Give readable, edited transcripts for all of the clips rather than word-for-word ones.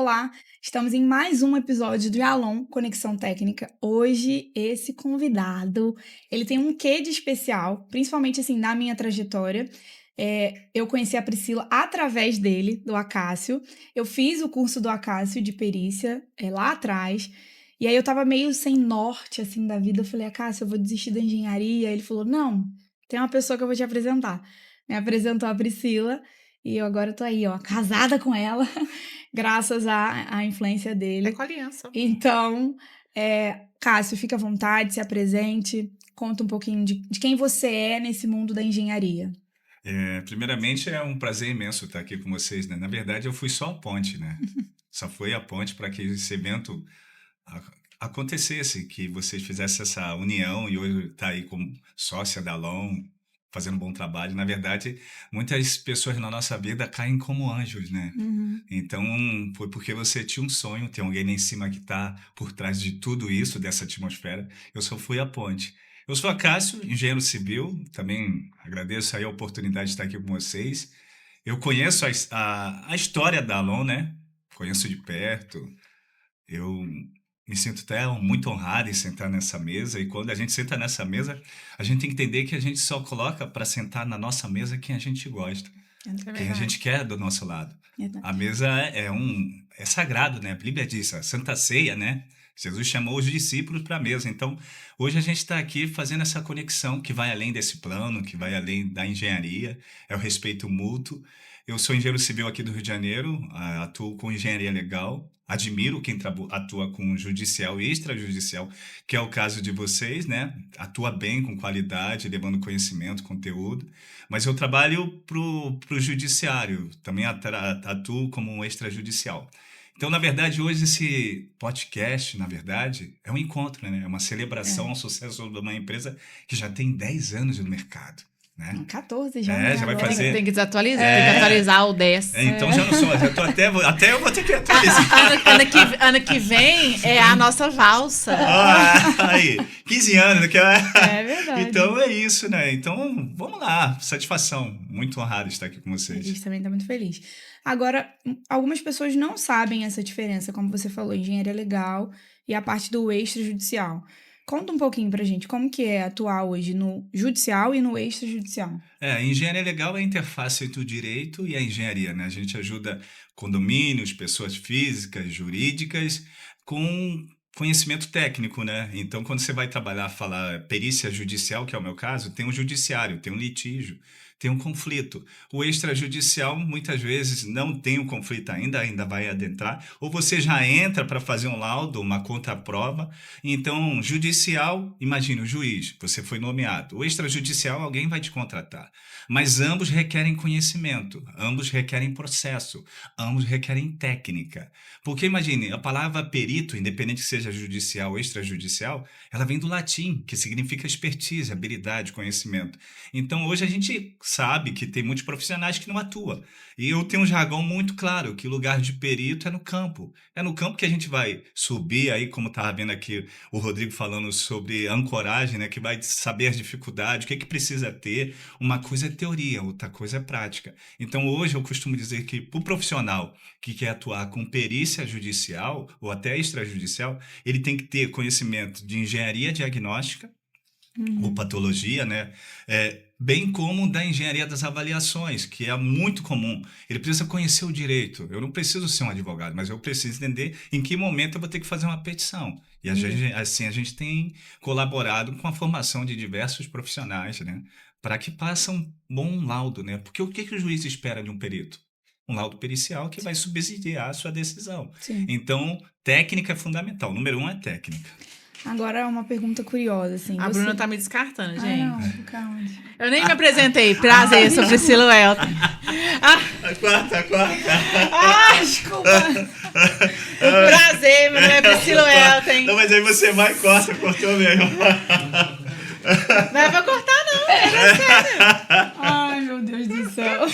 Olá, estamos em mais um episódio do Alon Conexão Técnica. Hoje, esse convidado, ele tem um quê de especial, principalmente assim, na minha trajetória. Eu conheci a Priscila através dele, do Acácio. Eu fiz o curso do Acácio de perícia lá atrás. E aí eu tava meio sem norte, assim, da vida. Eu falei, Acácio, eu vou desistir da engenharia. Ele falou, não, tem uma pessoa que eu vou te apresentar. Me apresentou a Priscila. E eu agora tô aí, ó, casada com ela, graças à influência dele. É com aliança. Então, Cássio, fica à vontade, se apresente, conta um pouquinho de quem você é nesse mundo da engenharia. Primeiramente, é um prazer imenso estar aqui com vocês, né? Na verdade, eu fui só a ponte, né? Só foi a ponte para que esse evento acontecesse, que vocês fizessem essa união e hoje está aí como sócia da Alon, fazendo um bom trabalho. Na verdade, muitas pessoas na nossa vida caem como anjos, né? Então, foi porque você tinha um sonho, tem alguém lá em cima que está por trás de tudo isso, dessa atmosfera. Eu só fui a ponte. Eu sou Acácio, engenheiro civil, também agradeço aí a oportunidade de estar aqui com vocês. Eu conheço a história da Alon, né? Conheço de perto. Eu me sinto até muito honrado em sentar nessa mesa, e quando a gente senta nessa mesa, a gente tem que entender que a gente só coloca para sentar na nossa mesa quem a gente gosta, quem a gente quer do nosso lado. A mesa é sagrado, né? A Bíblia diz, a Santa Ceia, né? Jesus chamou os discípulos para a mesa. Então, hoje a gente está aqui fazendo essa conexão que vai além desse plano, que vai além da engenharia, é o respeito mútuo. Eu sou engenheiro civil aqui do Rio de Janeiro, atuo com engenharia legal, admiro quem atua com judicial e extrajudicial, que é o caso de vocês, né? Atua bem, com qualidade, levando conhecimento, conteúdo, mas eu trabalho pro judiciário, também atuo como um extrajudicial. Então, na verdade, hoje esse podcast, na verdade, é um encontro, né? É uma celebração ao sucesso de uma empresa que já tem 10 anos no mercado, né? 14 já, né? Já vai Agora. fazer. Tem que desatualizar, tem que atualizar o 10. Então já não sou, já tô até eu vou ter que atualizar. Ano que vem é a nossa valsa. Aí, 15 anos, que É verdade. Então é isso, né? Então, vamos lá, satisfação, muito honrado de estar aqui com A vocês. gente também tá muito feliz. Agora, algumas pessoas não sabem essa diferença, como você falou, engenharia legal e a parte do extrajudicial. Conta um pouquinho pra gente, como que é atuar hoje no judicial e no extrajudicial? A engenharia legal é a interface entre o direito e a engenharia, né? A gente ajuda condomínios, pessoas físicas, jurídicas, com conhecimento técnico, né? Então, quando você vai falar perícia judicial, que é o meu caso, tem um judiciário, tem um litígio, tem um conflito. O extrajudicial, muitas vezes, não tem um conflito ainda vai adentrar, ou você já entra para fazer um laudo, uma contraprova. Então, judicial, imagine o juiz, você foi nomeado. O extrajudicial, alguém vai te contratar. Mas ambos requerem conhecimento, ambos requerem processo, ambos requerem técnica. Porque imagine, a palavra perito, independente que seja judicial ou extrajudicial, ela vem do latim, que significa expertise, habilidade, conhecimento. Então, hoje a gente sabe que tem muitos profissionais que não atuam. E eu tenho um jargão muito claro, que o lugar de perito é no campo. É no campo que a gente vai subir aí, como estava vendo aqui o Rodrigo falando sobre ancoragem, né, que vai saber as dificuldades, o que precisa ter. Uma coisa é teoria, outra coisa é prática. Então, hoje eu costumo dizer que para o profissional que quer atuar com perícia judicial ou até extrajudicial, ele tem que ter conhecimento de engenharia diagnóstica, ou patologia, né? Bem como da engenharia das avaliações, que é muito comum. Ele precisa conhecer o direito. Eu não preciso ser um advogado, mas eu preciso entender em que momento eu vou ter que fazer uma petição. E assim a gente tem colaborado com a formação de diversos profissionais, né? Para que passem um bom laudo, né? Porque o que o juiz espera de um perito? Um laudo pericial que vai subsidiar a sua decisão. Sim. Então, técnica é fundamental. Número 1 é técnica. Agora, uma pergunta curiosa, assim. A Bruna tá me descartando, gente. Não, calma. Eu nem me apresentei. Prazer, sou Priscila Welton. A quarta. Desculpa. Prazer, meu nome é Priscila Welton. Não, mas aí você vai e cortou mesmo. Não é pra cortar, não. É sério. Ai, meu Deus do céu.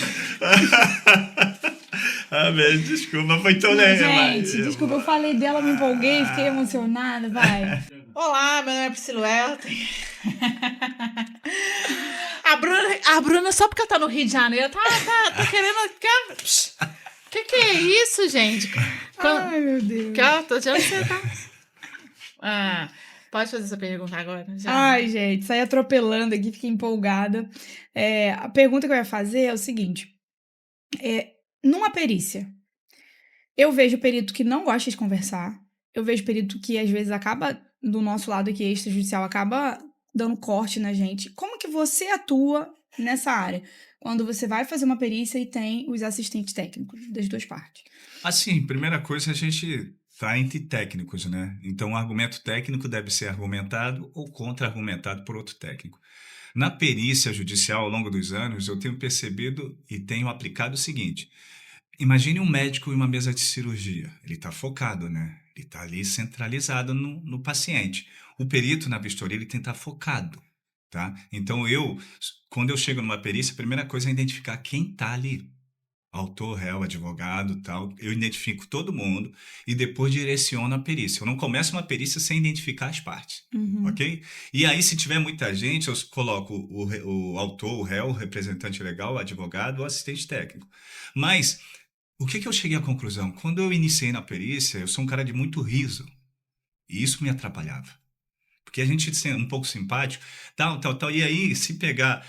Mesmo, desculpa, foi tão legal. Gente, desculpa, eu falei dela, me empolguei, fiquei emocionada, vai. Olá, meu nome é Priscila Welton. A Bruna, só porque ela tá no Rio de Janeiro, tá querendo... Que é isso, gente? Ai, meu Deus. De onde você tá? Pode fazer essa pergunta agora? Já. Ai, gente, saí atropelando aqui, fiquei empolgada. A pergunta que eu ia fazer é o seguinte: numa perícia, eu vejo perito que não gosta de conversar, eu vejo perito que às vezes acaba, do nosso lado aqui, extrajudicial, acaba dando corte na gente. Como que você atua nessa área? Quando você vai fazer uma perícia e tem os assistentes técnicos das duas partes. Assim, primeira coisa, a gente está entre técnicos, né? Então, o argumento técnico deve ser argumentado ou contra-argumentado por outro técnico. Na perícia judicial, ao longo dos anos, eu tenho percebido e tenho aplicado o seguinte: imagine um médico em uma mesa de cirurgia. Ele está focado, né? Ele está ali centralizado no paciente. O perito na vistoria, ele tem que estar focado, tá? Então, quando eu chego numa perícia, a primeira coisa é identificar quem está ali. Autor, réu, advogado, tal. Eu identifico todo mundo e depois direciono a perícia. Eu não começo uma perícia sem identificar as partes, ok? E aí, se tiver muita gente, eu coloco o autor, o réu, o representante legal, o advogado, o assistente técnico. Mas o que eu cheguei à conclusão? Quando eu iniciei na perícia, eu sou um cara de muito riso e isso me atrapalhava. Porque a gente é um pouco simpático, tal. E aí, se pegar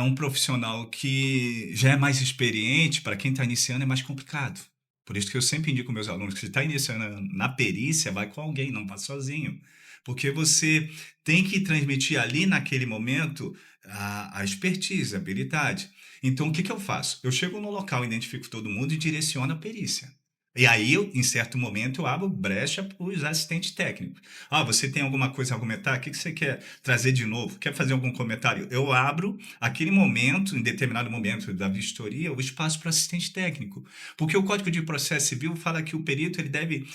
um profissional que já é mais experiente, para quem está iniciando é mais complicado. Por isso que eu sempre indico meus alunos que se está iniciando na perícia, vai com alguém, não vá sozinho. Porque você tem que transmitir ali, naquele momento, a expertise, a habilidade. Então, o que eu faço? Eu chego no local, identifico todo mundo e direciono a perícia. E aí, em certo momento, eu abro brecha para os assistentes técnicos. Você tem alguma coisa a argumentar? O que você quer trazer de novo? Quer fazer algum comentário? Eu abro, aquele momento, em determinado momento da vistoria, o espaço para assistente técnico. Porque o Código de Processo Civil fala que o perito ele deve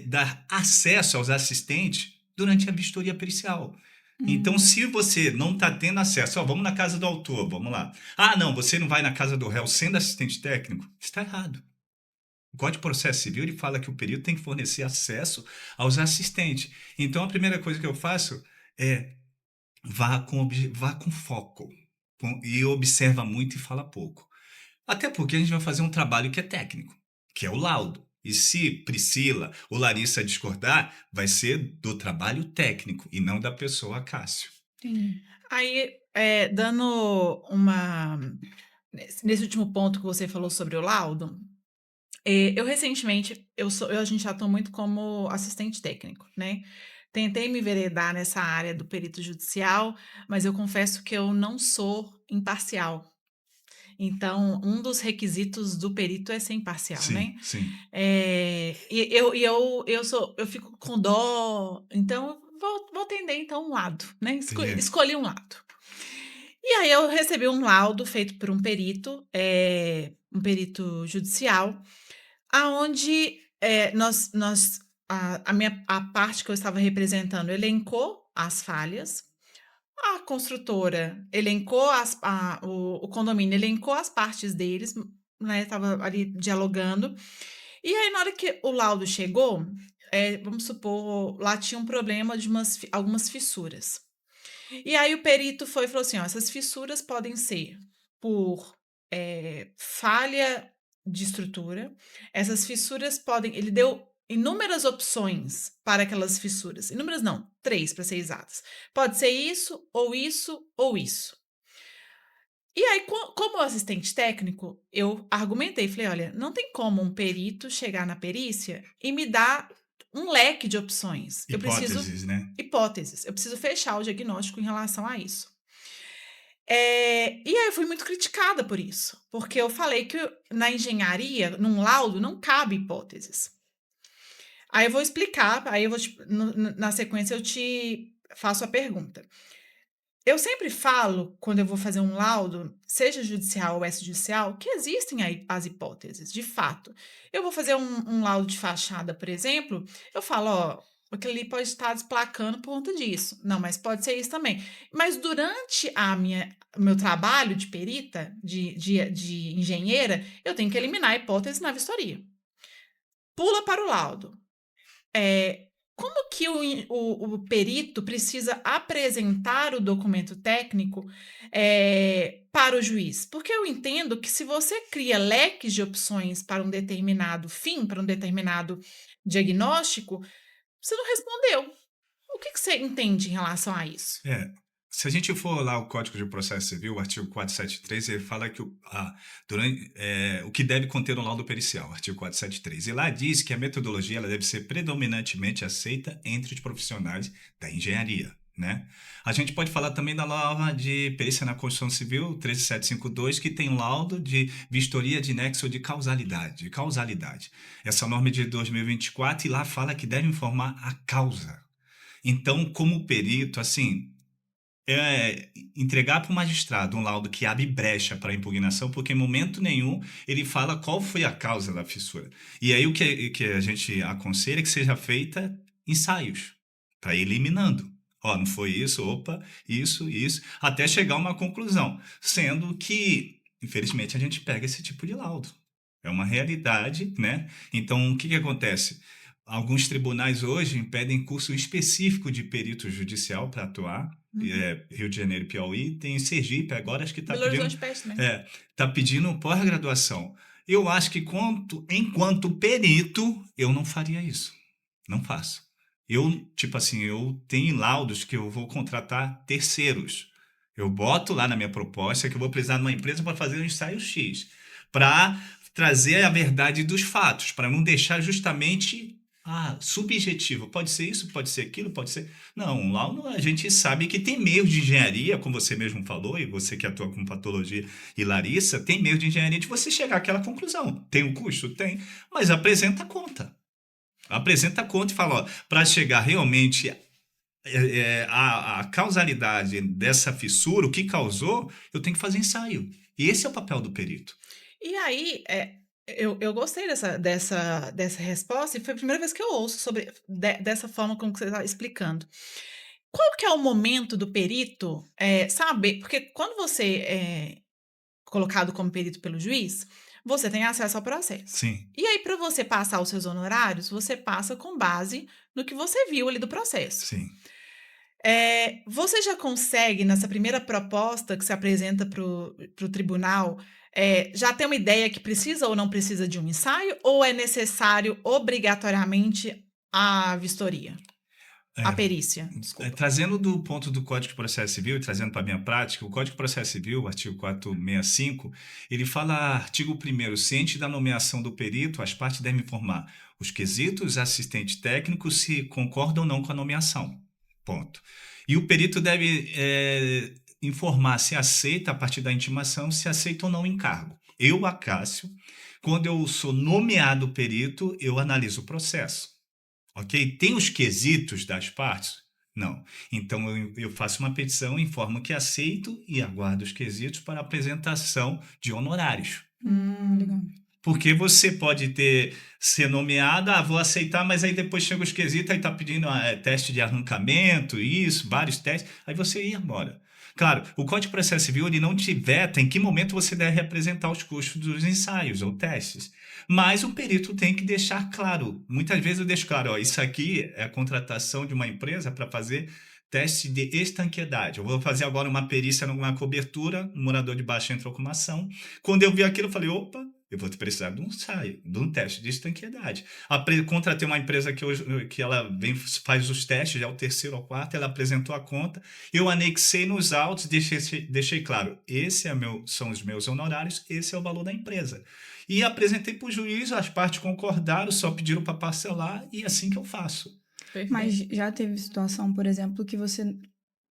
dar acesso aos assistentes durante a vistoria pericial. Então, se você não está tendo acesso, vamos na casa do autor, vamos lá. Não, você não vai na casa do réu sendo assistente técnico? Está errado. O Código de Processo Civil ele fala que o perito tem que fornecer acesso aos assistentes. Então, a primeira coisa que eu faço é vá com foco e observa muito e fala pouco. Até porque a gente vai fazer um trabalho que é técnico, que é o laudo. E se Priscila ou Larissa discordar, vai ser do trabalho técnico e não da pessoa Cássio. Sim. Aí, dando nesse último ponto que você falou sobre o laudo, eu recentemente, a gente atua muito como assistente técnico, né? Tentei me enveredar nessa área do perito judicial, mas eu confesso que eu não sou imparcial. Então, um dos requisitos do perito é ser imparcial, né? Sim. E eu fico com dó, então vou tender então um lado, né? Escolhi um lado. E aí eu recebi um laudo feito por um perito judicial, aonde a parte que eu estava representando elencou as falhas, a construtora elencou o condomínio elencou as partes deles, né? Estava ali dialogando. E aí, na hora que o laudo chegou, vamos supor, lá tinha um problema de algumas fissuras. E aí o perito foi e falou assim: essas fissuras podem ser por falha de estrutura, essas fissuras podem. Ele deu inúmeras opções para aquelas fissuras. Inúmeras não, 3 para ser exatas. Pode ser isso, ou isso, ou isso. E aí, como assistente técnico, eu argumentei, falei, olha, não tem como um perito chegar na perícia e me dar um leque de opções. Hipóteses, né? Hipóteses. Eu preciso fechar o diagnóstico em relação a isso. E aí eu fui muito criticada por isso, porque eu falei que na engenharia, num laudo, não cabe hipóteses. Aí eu vou explicar, aí eu vou na sequência eu te faço a pergunta. Eu sempre falo, quando eu vou fazer um laudo, seja judicial ou extrajudicial, que existem as hipóteses, de fato. Eu vou fazer um laudo de fachada, por exemplo, eu falo, aquele ali pode estar desplacando por conta disso. Não, mas pode ser isso também. Mas durante o meu trabalho de perita, de engenheira, eu tenho que eliminar a hipótese na vistoria. Pula para o laudo. como que o perito precisa apresentar o documento técnico para o juiz? Porque eu entendo que se você cria leques de opções para um determinado fim, para um determinado diagnóstico, você não respondeu. O que você entende em relação a isso? Se a gente for lá o Código de Processo Civil, o artigo 473, ele fala que o que deve conter um laudo pericial, artigo 473. E lá diz que a metodologia ela deve ser predominantemente aceita entre os profissionais da engenharia, né? A gente pode falar também da norma de perícia na Construção Civil, 13752, que tem laudo de vistoria de nexo de causalidade. Essa norma é de 2024 e lá fala que deve informar a causa. Então, como perito, assim, entregar para o magistrado um laudo que abre brecha para impugnação, porque em momento nenhum ele fala qual foi a causa da fissura. E aí o que a gente aconselha é que seja feita ensaios, para ir eliminando. Não foi isso, isso, até chegar a uma conclusão. Sendo que, infelizmente, a gente pega esse tipo de laudo. É uma realidade, né? Então, o que acontece? Alguns tribunais hoje impedem curso específico de perito judicial para atuar. Rio de Janeiro e Piauí, tem Sergipe, agora acho que está pedindo pós-graduação. Eu acho que enquanto perito, eu não faria isso. Não faço. Eu tenho laudos que eu vou contratar terceiros. Eu boto lá na minha proposta que eu vou precisar de uma empresa para fazer um ensaio X, para trazer a verdade dos fatos, para não deixar justamente subjetivo. Pode ser isso, pode ser aquilo, pode ser... Não, lá a gente sabe que tem meios de engenharia, como você mesmo falou, e você que atua com patologia e Larissa, tem meios de engenharia de você chegar àquela conclusão. Tem um custo? Tem. Mas apresenta a conta. Apresenta a conta e fala, para chegar realmente a causalidade dessa fissura, o que causou, eu tenho que fazer ensaio. E esse é o papel do perito. E aí, eu gostei dessa resposta, e foi a primeira vez que eu ouço dessa forma como você está explicando. Qual que é o momento do perito saber? Porque quando você é colocado como perito pelo juiz, você tem acesso ao processo. Sim. E aí, para você passar os seus honorários, você passa com base no que você viu ali do processo. Sim. Você já consegue, nessa primeira proposta que se apresenta para o tribunal, já ter uma ideia que precisa ou não precisa de um ensaio, ou é necessário obrigatoriamente a vistoria? A perícia, desculpa. Trazendo do ponto do Código de Processo Civil e trazendo para a minha prática, o Código de Processo Civil, o artigo 465, ele fala, artigo 1º, ciente da nomeação do perito, as partes devem informar os quesitos assistente técnico se concordam ou não com a nomeação. Ponto. E o perito deve informar se aceita, a partir da intimação, se aceita ou não o encargo. Eu, Acácio, quando eu sou nomeado perito, eu analiso o processo. Ok? Tem os quesitos das partes? Não. Então, eu faço uma petição, informo que aceito e aguardo os quesitos para apresentação de honorários. Legal. Porque você pode ser nomeada, vou aceitar, mas aí depois chega os quesitos, aí está pedindo teste de arrancamento, vários testes, aí você ia embora. Claro, o Código de Processo Civil ele não te veta em que momento você deve apresentar os custos dos ensaios ou testes. Mas o perito tem que deixar claro. Muitas vezes eu deixo claro, isso aqui é a contratação de uma empresa para fazer teste de estanqueidade. Eu vou fazer agora uma perícia numa cobertura, um morador de baixo entrou com uma ação. Quando eu vi aquilo, eu falei, opa, eu vou precisar de um ensaio, de um teste de estanqueidade. Contratei uma empresa que ela faz os testes, já é o 3º ou 4º, ela apresentou a conta, eu anexei nos autos, deixei claro, são os meus honorários, esse é o valor da empresa. E apresentei para o juiz, as partes concordaram, só pediram para parcelar, e é assim que eu faço. Perfeito. Mas já teve situação, por exemplo, que você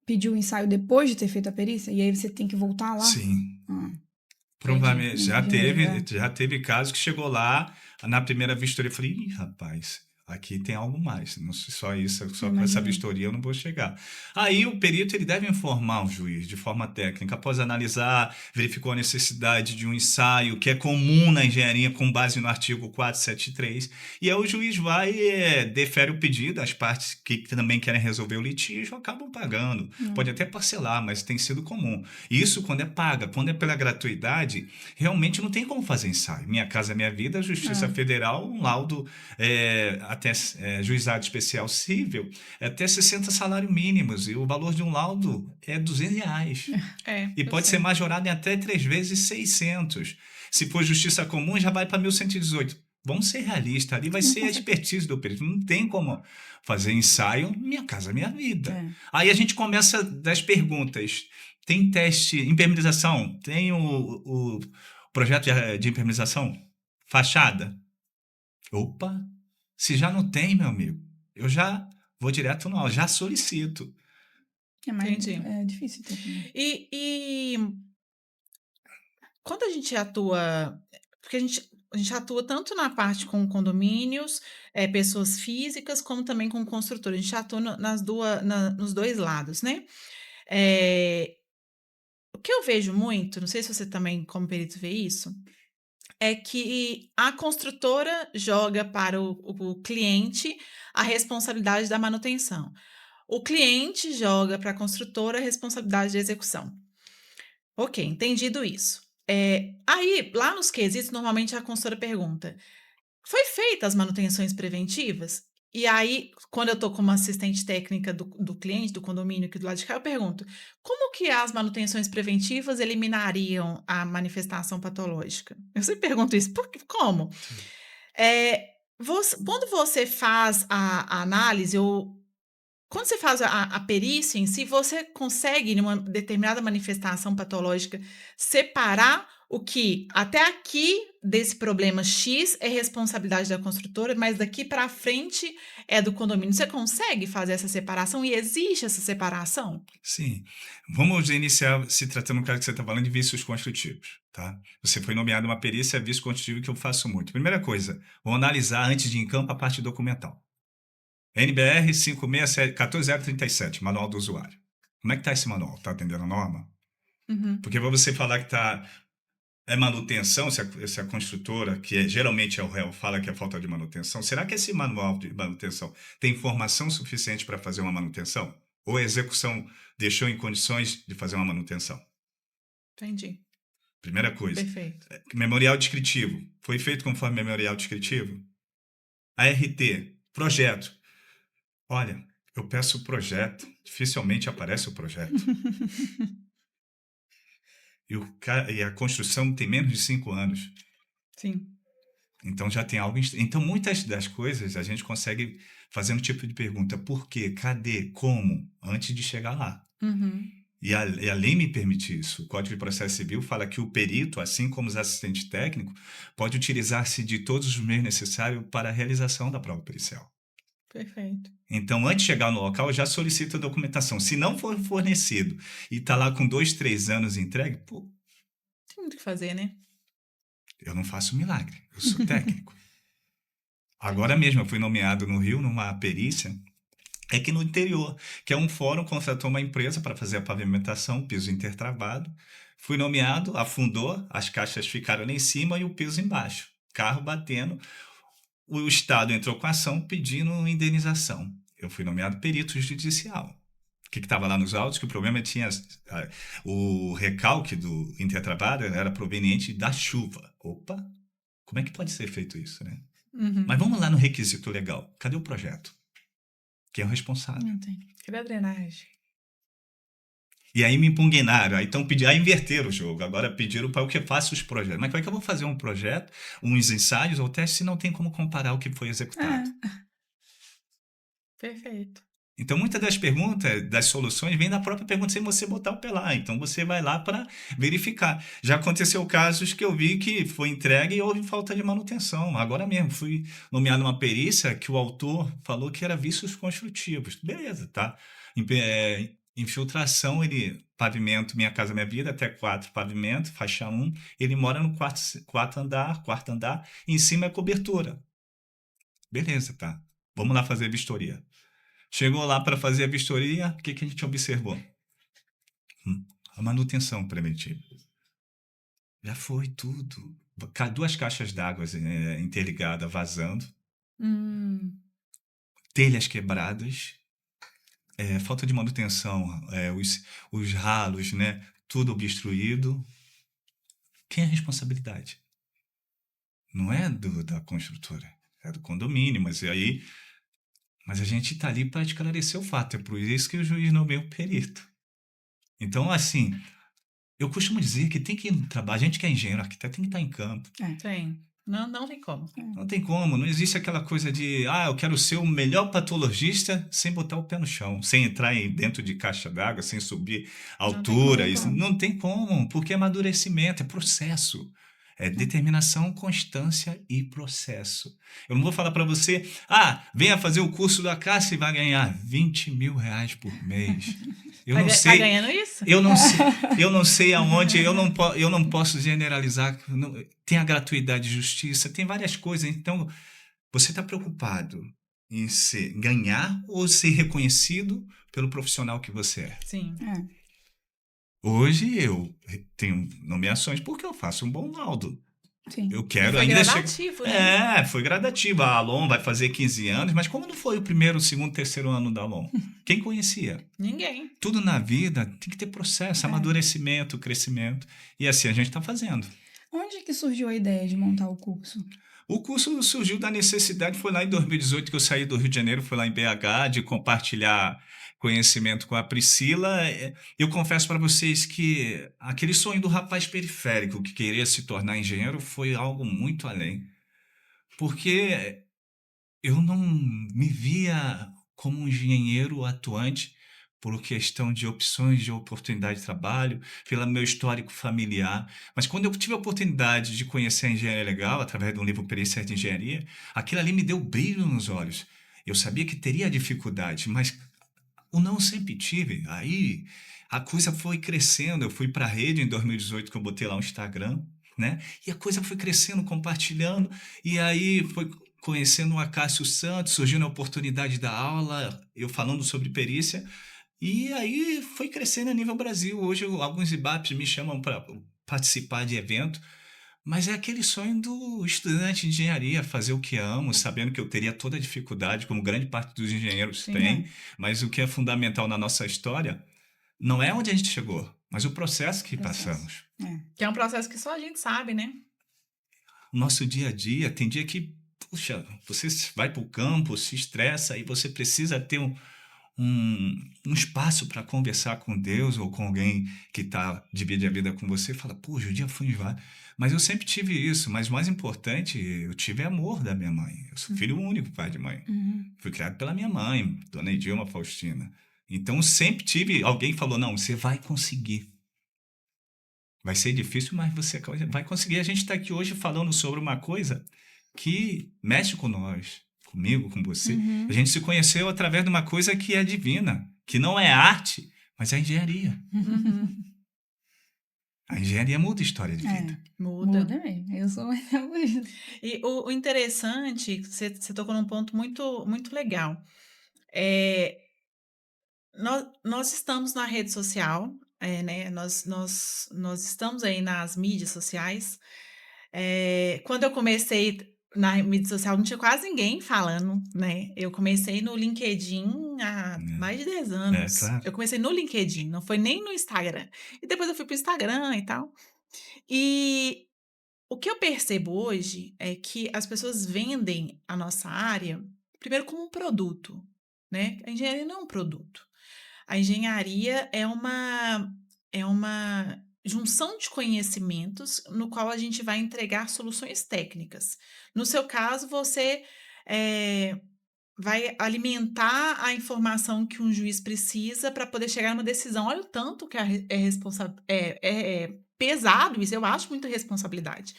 pediu o ensaio depois de ter feito a perícia, e aí você tem que voltar lá? Sim. Provavelmente, já teve casos que chegou lá, na primeira vistoria, eu falei, ih, rapaz, aqui tem algo mais, não só isso, só com essa vistoria eu não vou chegar. Aí o perito ele deve informar o juiz de forma técnica, após analisar, verificou a necessidade de um ensaio, que é comum na engenharia com base no artigo 473, e aí o juiz vai defere o pedido, as partes que também querem resolver o litígio acabam pagando, pode até parcelar, mas tem sido comum. Isso quando é paga, quando é pela gratuidade, realmente não tem como fazer ensaio. Minha Casa Minha Vida, a Justiça Federal, um laudo até juizado especial civil, é até 60 salários mínimos, e o valor de um laudo é R$ 200. E Eu pode ser sei. majorado em até 3 vezes 600. Se for justiça comum, já vai para 1.118. Vamos ser realistas, ali vai Não ser a consegue. expertise do perito. Não tem como fazer ensaio, minha casa, minha vida. É. Aí a gente começa das perguntas. Tem teste, impermeabilização? Tem o projeto de impermeabilização? Fachada? Opa, se já não tem, meu amigo, eu já vou direto no já solicito. Entendi. É difícil ter também. E quando a gente atua, porque a gente atua tanto na parte com condomínios, pessoas físicas, como também com construtor. A gente atua nos dois lados, né? Eh, o que eu vejo muito, não sei se você também, como perito, vê isso, é que a construtora joga para o cliente a responsabilidade da manutenção. O cliente joga para a construtora a responsabilidade da execução. Ok, entendido isso. Aí, lá nos quesitos, normalmente a consultora pergunta: foi feitas as manutenções preventivas? E aí, quando eu estou como assistente técnica do cliente, do condomínio aqui do lado de cá, eu pergunto: como que as manutenções preventivas eliminariam a manifestação patológica? Eu sempre pergunto isso, como? Sim. Quando você faz a análise, ou quando você faz a perícia em si, você consegue, numa determinada manifestação patológica, separar o que até aqui desse problema X é responsabilidade da construtora, mas daqui para frente é do condomínio. Você consegue fazer essa separação e existe essa separação? Sim. Vamos iniciar se tratando do caso que você está falando de vícios construtivos, tá? Você foi nomeado uma perícia vício construtivo que eu faço muito. Primeira coisa, vou analisar antes de ir em campo a parte documental. NBR 14037, Manual do Usuário. Como é que está esse manual? Está atendendo a norma? Uhum. Porque para você falar que é manutenção, se a construtora, que geralmente é o réu, fala que é falta de manutenção, será que esse manual de manutenção tem informação suficiente para fazer uma manutenção? Ou a execução deixou em condições de fazer uma manutenção? Entendi. Primeira coisa. Perfeito. Memorial descritivo. Foi feito conforme memorial descritivo? ART. Projeto. Olha, eu peço o projeto, dificilmente aparece o projeto. E a construção tem menos de 5 anos. Sim. Então já tem algo. Então muitas das coisas a gente consegue fazer um tipo de pergunta: por quê? Cadê? Como? Antes de chegar lá. Uhum. E a lei me permite isso. O Código de Processo Civil fala que o perito, assim como os assistentes técnicos, pode utilizar-se de todos os meios necessários para a realização da prova pericial. Perfeito. Então, antes de chegar no local, eu já solicito a documentação. Se não for fornecido e está lá com 2, 3 anos entregue, pô, Tem muito o que fazer, né? eu não faço milagre. Eu sou técnico. Agora mesmo, eu fui nomeado no Rio numa perícia, que no interior, que é um fórum, contratou uma empresa para fazer a pavimentação, piso intertravado. Fui nomeado, afundou, as caixas ficaram lá em cima e o piso embaixo. Carro batendo. O Estado entrou com a ação pedindo indenização. Eu fui nomeado perito judicial. O que estava lá nos autos? Que o problema tinha o recalque do intertravado era proveniente da chuva. Opa, como é que pode ser feito isso, né? Uhum. Mas vamos lá no requisito legal. Cadê o projeto? Quem é o responsável? Não tem. Cadê a drenagem? E aí me impugnaram, aí inverteram o jogo. Agora pediram para que eu faça os projetos. Mas como é que eu vou fazer um projeto, uns ensaios ou testes, se não tem como comparar o que foi executado? Perfeito. Então, muitas das perguntas, das soluções, vêm da própria pergunta sem você botar o pé lá. Então, você vai lá para verificar. Já aconteceu casos que eu vi que foi entregue e houve falta de manutenção. Agora mesmo, fui nomeado uma perícia que o autor falou que era vícios construtivos. Beleza, tá? Infiltração, pavimento Minha Casa Minha Vida, até 4 pavimento, faixa 1. Ele mora no quarto andar, e em cima é cobertura. Beleza, tá? Vamos lá fazer a vistoria. Chegou lá para fazer a vistoria, o que a gente observou? A manutenção preventiva. Já foi tudo. 2 caixas d'água interligadas vazando, telhas quebradas, falta de manutenção, os ralos, né, tudo obstruído. Quem é a responsabilidade? Não é da construtora, é do condomínio, mas a gente está ali para esclarecer o fato, é por isso que o juiz nomeia o perito. Então, assim, eu costumo dizer que tem que ir no trabalho, a gente que é engenheiro, arquiteto, tem que estar em campo. Tem. Não tem como. Não tem como, não existe aquela coisa de, eu quero ser o melhor patologista sem botar o pé no chão, sem entrar dentro de caixa d'água, sem subir altura. Isso não tem como, porque é amadurecimento, é processo. É determinação, constância e processo. Eu não vou falar para você, venha fazer o curso da Cássia e vai ganhar R$ 20.000 por mês. Eu não sei. Tá ganhando isso? Eu não sei aonde, eu não posso generalizar. Tem a gratuidade de justiça, tem várias coisas. Então, você está preocupado em ganhar ou ser reconhecido pelo profissional que você é? Sim. Hoje eu tenho nomeações porque eu faço um bom laudo. Sim. Eu quero foi ainda gradativo, né? foi gradativo. A Alon vai fazer 15 anos, mas como não foi o primeiro, segundo, terceiro ano da Alon? Quem conhecia? Ninguém. Tudo na vida tem que ter processo, amadurecimento, crescimento. E assim a gente está fazendo. Onde que surgiu a ideia de montar o curso? O curso surgiu da necessidade, foi lá em 2018 que eu saí do Rio de Janeiro, fui lá em BH, de compartilhar conhecimento com a Priscila. Eu confesso para vocês que aquele sonho do rapaz periférico que queria se tornar engenheiro foi algo muito além. Porque eu não me via como um engenheiro atuante por questão de opções de oportunidade de trabalho, pelo meu histórico familiar. Mas quando eu tive a oportunidade de conhecer a engenharia legal, através do livro Perícia de Engenharia, aquilo ali me deu brilho nos olhos. Eu sabia que teria dificuldade, mas o não sempre tive. Aí a coisa foi crescendo. Eu fui para a rede em 2018, que eu botei lá um Instagram, né? E a coisa foi crescendo, compartilhando. E aí foi conhecendo o Acácio Santos, surgindo a oportunidade da aula, eu falando sobre perícia. E aí foi crescendo a nível Brasil. Hoje alguns IBAPs me chamam para participar de evento, mas é aquele sonho do estudante de engenharia, fazer o que amo, sabendo que eu teria toda a dificuldade, como grande parte dos engenheiros tem, mas o que é fundamental na nossa história não é onde a gente chegou, mas o processo que passamos. Que é um processo que só a gente sabe, né? O nosso dia a dia, tem dia que, puxa, você vai para o campo, se estressa e você precisa ter um espaço para conversar com Deus ou com alguém que divide a vida com você, fala, puxa, o dia foi enjoado. Mas eu sempre tive isso, mas o mais importante, eu tive amor da minha mãe. Eu sou filho único, pai de mãe. Fui criado pela minha mãe, Dona Edilma Faustina. Então sempre tive, alguém falou, não, você vai conseguir. Vai ser difícil, mas você vai conseguir. A gente está aqui hoje falando sobre uma coisa que mexe com nós, comigo, com você. A gente se conheceu através de uma coisa que é divina, que não é arte, mas é engenharia. A engenharia muda a história de vida. Muda mesmo. Eu sou mais isso. E o interessante, você tocou num ponto muito, muito legal. Nós estamos na rede social, né? Nós estamos aí nas mídias sociais. Quando eu comecei na mídia social, não tinha quase ninguém falando, né? Eu comecei no LinkedIn há mais de 10 anos. Claro. Eu comecei no LinkedIn, não foi nem no Instagram. E depois eu fui pro Instagram e tal. E o que eu percebo hoje é que as pessoas vendem a nossa área, primeiro, como um produto, né? A engenharia não é um produto. A engenharia é uma junção de conhecimentos no qual a gente vai entregar soluções técnicas. No seu caso, você vai alimentar a informação que um juiz precisa para poder chegar a uma decisão. Olha o tanto que é pesado isso, eu acho muita responsabilidade.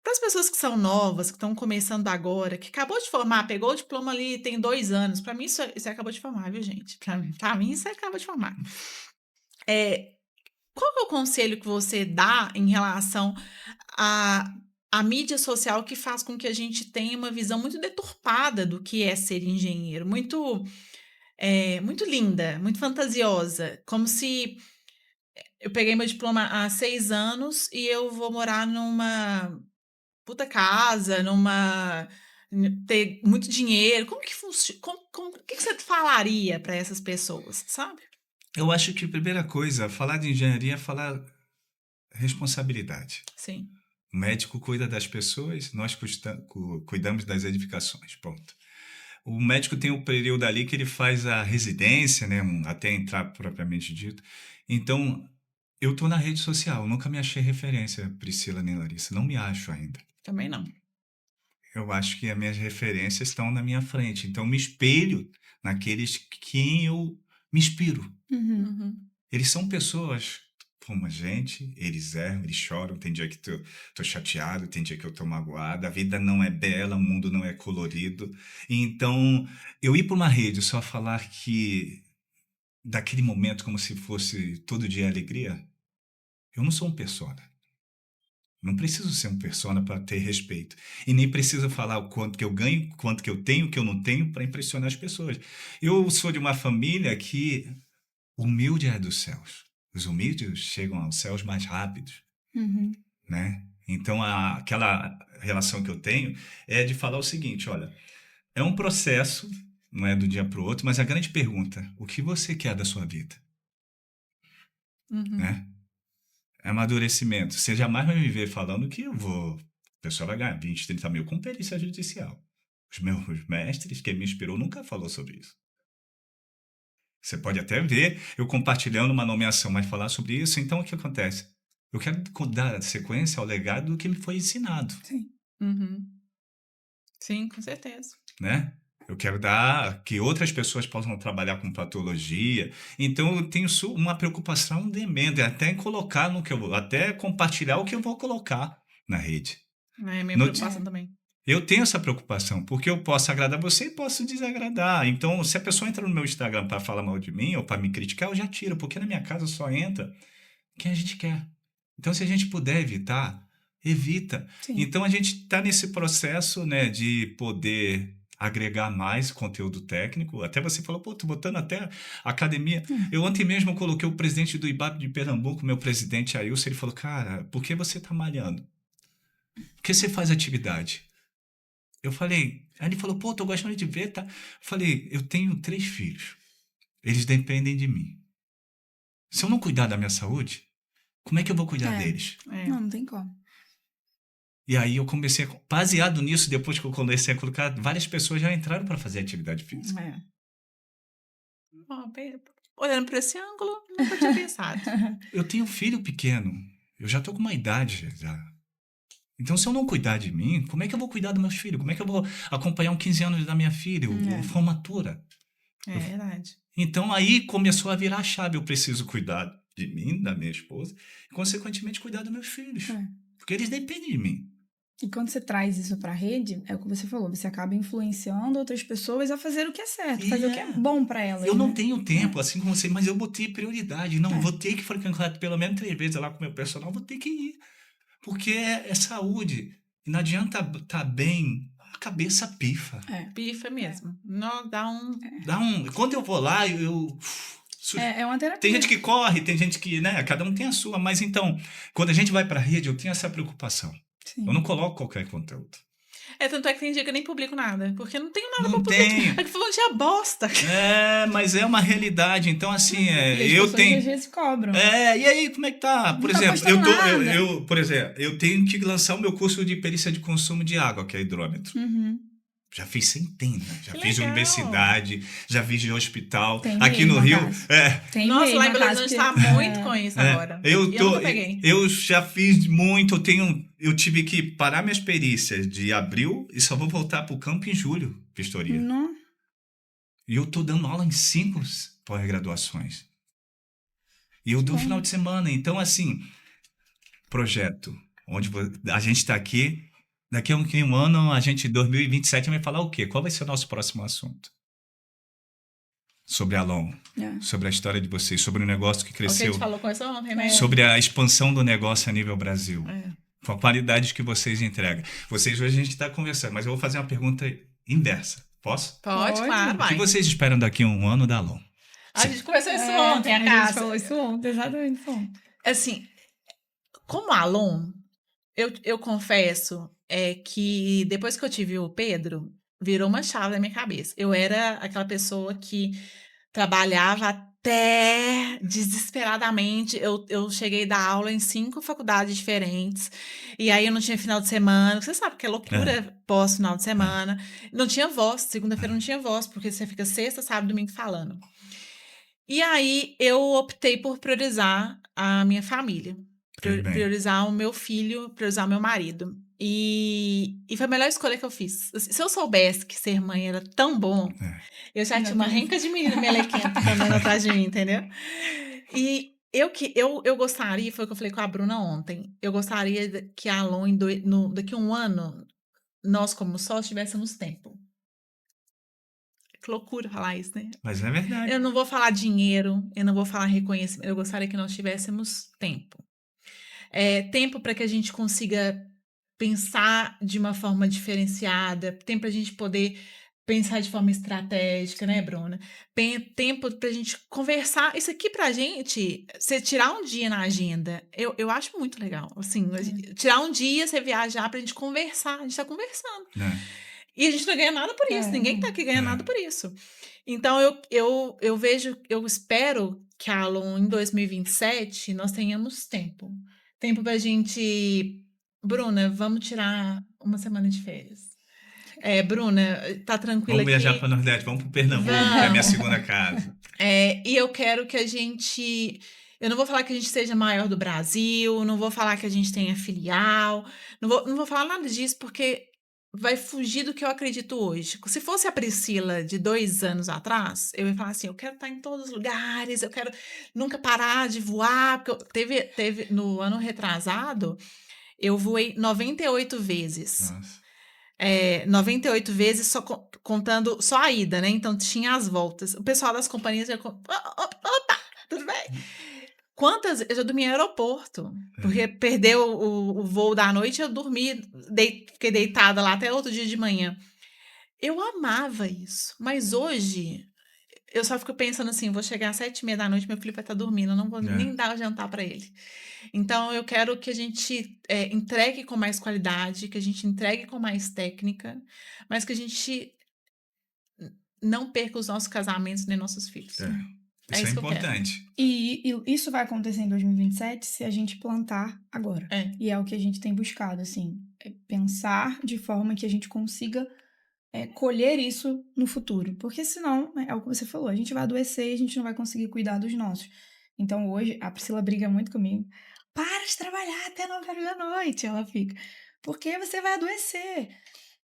Para as pessoas que são novas, que estão começando agora, que acabou de formar, pegou o diploma ali, tem 2 anos. Para mim, isso acabou de formar, viu, gente? Para mim, isso acabou de formar. Qual que é o conselho que você dá em relação à mídia social que faz com que a gente tenha uma visão muito deturpada do que é ser engenheiro? Muito linda, muito fantasiosa. Como se eu peguei meu diploma há 6 anos e eu vou morar numa puta casa, ter muito dinheiro. Como que funciona? O que você falaria para essas pessoas, sabe? Eu acho que a primeira coisa, falar de engenharia é falar responsabilidade. Sim. O médico cuida das pessoas, nós cuidamos das edificações, ponto. O médico tem um período ali que ele faz a residência, né, até entrar propriamente dito. Então, eu estou na rede social, nunca me achei referência, Priscila nem Larissa, não me acho ainda. Também não. Eu acho que as minhas referências estão na minha frente, então eu me espelho naqueles quem eu me inspiro. Uhum. Eles são pessoas como a gente, eles erram, eles choram, tem dia que tô chateado, tem dia que eu tô magoado, a vida não é bela, o mundo não é colorido. Então, eu ir para uma rede só falar que daquele momento como se fosse todo dia alegria, eu não sou um persona. Não preciso ser um persona para ter respeito. E nem preciso falar o quanto que eu ganho, quanto que eu tenho, o que eu não tenho, para impressionar as pessoas. Eu sou de uma família que humilde é dos céus. Os humildes chegam aos céus mais rápidos, Uhum. né? Então, aquela relação que eu tenho é de falar o seguinte, olha, é um processo, não é do dia para o outro, mas a grande pergunta, o que você quer da sua vida, Uhum. né? É amadurecimento. Você jamais vai me ver falando que o pessoal vai ganhar 20, 30 mil com perícia judicial. Os meus mestres, quem me inspirou, nunca falou sobre isso. Você pode até ver eu compartilhando uma nomeação, mas falar sobre isso, então o que acontece? Eu quero dar sequência ao legado do que me foi ensinado, Sim. Uhum. Sim, com certeza. né? Eu quero dar que outras pessoas possam trabalhar com patologia. Então eu tenho uma preocupação tremenda, até em colocar no que eu vou, até compartilhar o que eu vou colocar na rede. É minha No- preocupação também. Eu tenho essa preocupação, porque eu posso agradar você e posso desagradar. Então, se a pessoa entra no meu Instagram para falar mal de mim ou para me criticar, eu já tiro, porque na minha casa só entra quem a gente quer. Então, se a gente puder evitar, evita. Sim. Então, a gente está nesse processo, né, de poder agregar mais conteúdo técnico. Até você falou, pô, tô botando até academia. Eu ontem mesmo coloquei o presidente do IBAP de Pernambuco, meu presidente Ailson, ele falou, cara, por que você está malhando? Por que você faz atividade? Eu falei, aí ele falou, pô, tô gostando de ver, tá? Eu falei, eu tenho 3 filhos. Eles dependem de mim. Se eu não cuidar da minha saúde, como é que eu vou cuidar deles? É. Não tem como. E aí eu comecei, baseado nisso, depois que eu comecei a colocar, várias pessoas já entraram para fazer atividade física. É. Ó, olhando por esse ângulo, nunca tinha pensado. Eu tenho um filho pequeno, eu já tô com uma idade já. Então, se eu não cuidar de mim, como é que eu vou cuidar dos meus filhos? Como é que eu vou acompanhar um 15 anos da minha filha, formatura? É verdade. Então, aí começou a virar a chave. Eu preciso cuidar de mim, da minha esposa, e, consequentemente, cuidar dos meus filhos. É. Porque eles dependem de mim. E quando você traz isso pra rede, é o que você falou, você acaba influenciando outras pessoas a fazer o que é certo, fazer o que é bom pra elas. Eu não né? tenho tempo, assim como você, mas eu botei prioridade. Não, É. vou ter que frequentar pelo menos 3 vezes lá com o meu personal, vou ter que ir. Porque é saúde. E não adianta estar bem, a cabeça pifa. Pifa mesmo. Não, dá um... Quando eu vou lá, É uma terapia. tem gente que corre, tem gente que, né, cada um tem a sua, mas então, quando a gente vai pra rede, eu tenho essa preocupação. Sim. Eu não coloco qualquer conteúdo. Tanto é que tem dia que eu nem publico nada, porque não tenho nada Não pra publicar. tenho. É que falando de bosta. Mas é uma realidade. Então, assim, E as eu pessoas tenho. às vezes cobram. E aí, como é que tá? Por Não tá exemplo, postando nada. eu tenho que lançar o meu curso de perícia de consumo de água, que é hidrômetro. Uhum. Já fiz centenas, já Que fiz de legal. universidade, já fiz de hospital. Tem Aqui mesmo, no Rio, Cássio. Tem Nossa, mesmo, lá em a Belo casa Horizonte que- tá muito com isso agora. Eu nunca peguei. já fiz muito, eu tive que parar minhas perícias de abril e só vou voltar pro campo em julho, vistoria. Não. E eu tô dando aula em 5 pós-graduações. E eu dou Bom. final de semana. Então, assim, projeto, onde a gente está aqui, daqui a um ano, a gente, em 2027, vai falar o quê? Qual vai ser o nosso próximo assunto? Sobre a Alon, sobre a história de vocês, sobre o negócio que O que a cresceu, gente falou com isso ontem, né? sobre a expansão do negócio a nível Brasil. É. Com a qualidade que vocês entregam. Vocês, hoje a gente está conversando, mas eu vou fazer uma pergunta inversa. Posso? Pode, Pode. claro, O que vai. vocês esperam daqui a um ano da Alon? A gente conversou isso ontem, a a gente casa. falou isso ontem, exatamente isso ontem. Assim, como Alon, eu confesso que depois que eu tive o Pedro, virou uma chave na minha cabeça. Eu era aquela pessoa que trabalhava até desesperadamente. Eu cheguei a dar aula em 5 faculdades diferentes, e aí eu não tinha final de semana. Você sabe que é É, loucura pós-final de é, semana. Não tinha voz, segunda-feira não é. tinha voz, porque você fica sexta, sábado, domingo falando. E aí eu optei por priorizar a minha família, Fez bem. priorizar o meu filho, priorizar o meu marido. E foi a melhor escolha que eu fiz. Se eu soubesse que ser mãe era tão bom, É. eu já Já tinha uma teria. renca de menino melequento andando atrás de mim, entendeu? E eu gostaria, foi o que eu falei com a Bruna ontem, eu gostaria que a Alon, daqui a um ano, nós como sócios tivéssemos tempo. Que loucura falar isso, né? Mas é verdade. Eu não vou falar dinheiro, eu não vou falar reconhecimento, eu gostaria que nós tivéssemos tempo. Tempo para que a gente consiga pensar de uma forma diferenciada, tempo para a gente poder pensar de forma estratégica, né, Bruna? Tempo para a gente conversar. Isso aqui para a gente, você tirar um dia na agenda, eu acho muito legal. Assim, tirar um dia, você viajar para a gente conversar, a gente está conversando. Né? E a gente não ganha nada por isso, ninguém tá Não. aqui ganhando nada É. por isso. Então, eu vejo, eu espero que a Alon, em 2027, nós tenhamos tempo. Tempo pra gente. Bruna, vamos tirar uma semana de férias. Bruna, tá tranquila Vamos viajar para o aqui? Nordeste, vamos para Pernambuco, que é a minha Vamos. segunda casa. E eu quero que a gente. Eu não vou falar que a gente seja maior do Brasil, não vou falar que a gente tenha filial, não vou falar nada disso, porque vai fugir do que eu acredito hoje. Se fosse a Priscila de 2 anos atrás, eu ia falar assim: eu quero estar em todos os lugares, eu quero nunca parar de voar. Porque teve no ano retrasado, eu voei 98 vezes. Nossa. 98 vezes só contando só a ida, né? Então tinha as voltas. O pessoal das companhias já. Opa, tudo bem? Quantas? Eu já dormi em aeroporto, porque É. perdeu o voo da noite, eu dormi, fiquei deitada lá até outro dia de manhã. Eu amava isso, mas hoje eu só fico pensando assim: vou chegar às 7h30 da noite, meu filho vai estar dormindo, eu não vou nem É. dar o jantar para ele. Então, eu quero que a gente entregue com mais qualidade, que a gente entregue com mais técnica, mas que a gente não perca os nossos casamentos nem nossos filhos. É. É Isso é isso que eu quero. importante. E isso vai acontecer em 2027 se a gente plantar agora. E é o que a gente tem buscado, assim, pensar de forma que a gente consiga colher isso no futuro. Porque senão, é o que você falou, a gente vai adoecer e a gente não vai conseguir cuidar dos nossos. Então hoje, a Priscila briga muito comigo. Para de trabalhar até 9h da noite, ela fica. Porque você vai adoecer.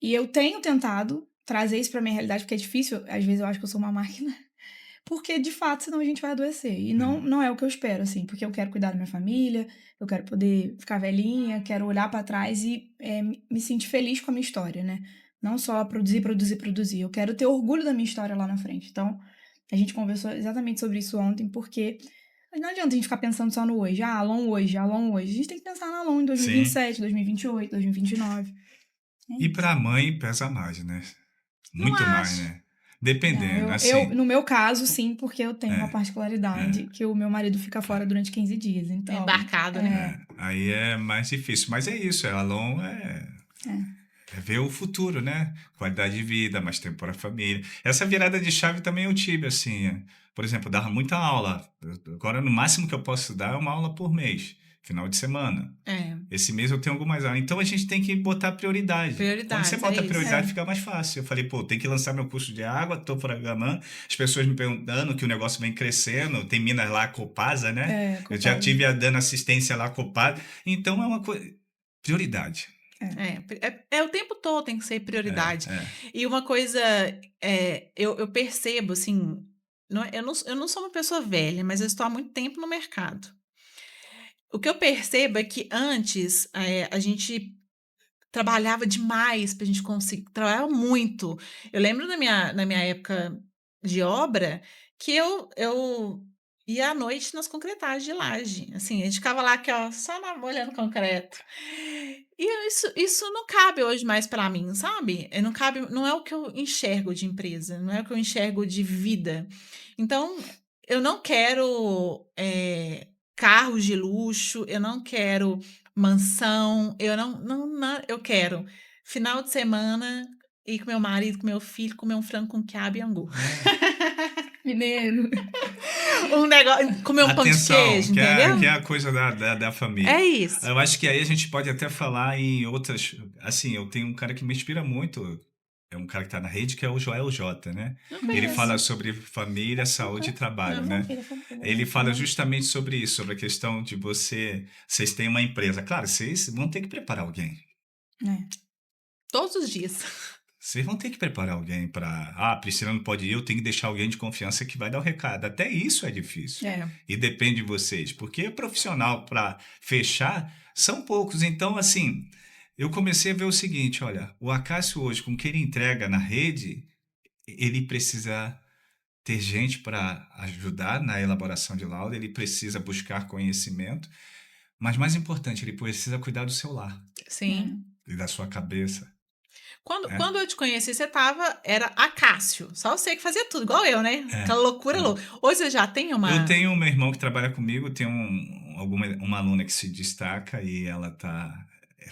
E eu tenho tentado trazer isso pra minha realidade, porque é difícil. Às vezes eu acho que eu sou uma máquina. Porque, de fato, senão a gente vai adoecer. E não é o que eu espero, assim, porque eu quero cuidar da minha família, eu quero poder ficar velhinha, quero olhar pra trás e me sentir feliz com a minha história, né? Não só produzir, produzir, produzir. Eu quero ter orgulho da minha história lá na frente. Então, a gente conversou exatamente sobre isso ontem, porque não adianta a gente ficar pensando só no hoje. Ah, Alon hoje, Alon hoje. A gente tem que pensar na Alon em Sim. 2027, 2028, 2029. E para a mãe pesa mais, né? Não Muito mais, acho. né? Dependendo, Não, assim. no meu caso, sim, porque eu tenho uma É, particularidade é, que o meu marido fica fora durante 15 dias, então... Embarcado, né? Aí é mais difícil. Mas é isso, a Alon é ver o futuro, né? Qualidade de vida, mais tempo para a família. Essa virada de chave também eu tive, assim. Por exemplo, eu dava muita aula. Agora, no máximo que eu posso dar é uma aula por mês, final de semana. Esse mês eu tenho algumas aulas. Então a gente tem que botar prioridade. Quando você bota prioridade, fica mais fácil. Eu falei, tem que lançar meu curso de água, estou programando. As pessoas me perguntando que o negócio vem crescendo. Tem Minas lá, Copasa, né? Copasa. Eu já tive dando assistência lá, Copasa. Então é uma coisa. Prioridade. O tempo todo tem que ser prioridade. E uma coisa, eu percebo, assim, eu não sou uma pessoa velha, mas eu estou há muito tempo no mercado. O que eu percebo é que antes a gente trabalhava demais para a gente conseguir, trabalhava muito. Eu lembro na minha época de obra que eu ia à noite nas concretagens de laje. Assim, a gente ficava lá aqui, ó, só olhando concreto. E isso não cabe hoje mais para mim, sabe? Não cabe, não é o que eu enxergo de empresa, não é o que eu enxergo de vida. Então, eu não quero carros de luxo, eu não quero mansão, eu quero final de semana ir com meu marido, com meu filho, comer um frango com quiabo e angu. Mineiro. Um negócio, comer um pão de Atenção, queijo, que entendeu? é a coisa da família. É isso. Eu acho que aí a gente pode até falar em outras. Assim, eu tenho um cara que me inspira muito. É um cara que está na rede, que é o Joel J, né? Não Ele conheço. fala sobre família, saúde e trabalho, né? Ele fala justamente sobre isso, sobre a questão de vocês têm uma empresa. Claro, vocês vão ter que preparar alguém. Todos os dias. Vocês vão ter que preparar alguém para. Ah, a Priscila não pode ir, eu tenho que deixar alguém de confiança que vai dar o recado. Até isso é difícil. E depende de vocês, porque profissional para fechar são poucos. Então, assim, eu comecei a ver o seguinte: olha, o Acácio hoje, com o que ele entrega na rede, ele precisa ter gente para ajudar na elaboração de laudo, ele precisa buscar conhecimento, mas mais importante, ele precisa cuidar do seu lar Sim. e da sua cabeça. Quando eu te conheci, era Acácio. Só você que fazia tudo, igual eu, né? Aquela loucura louca. Hoje você já tem uma... Eu tenho meu irmão que trabalha comigo, tem uma aluna que se destaca e ela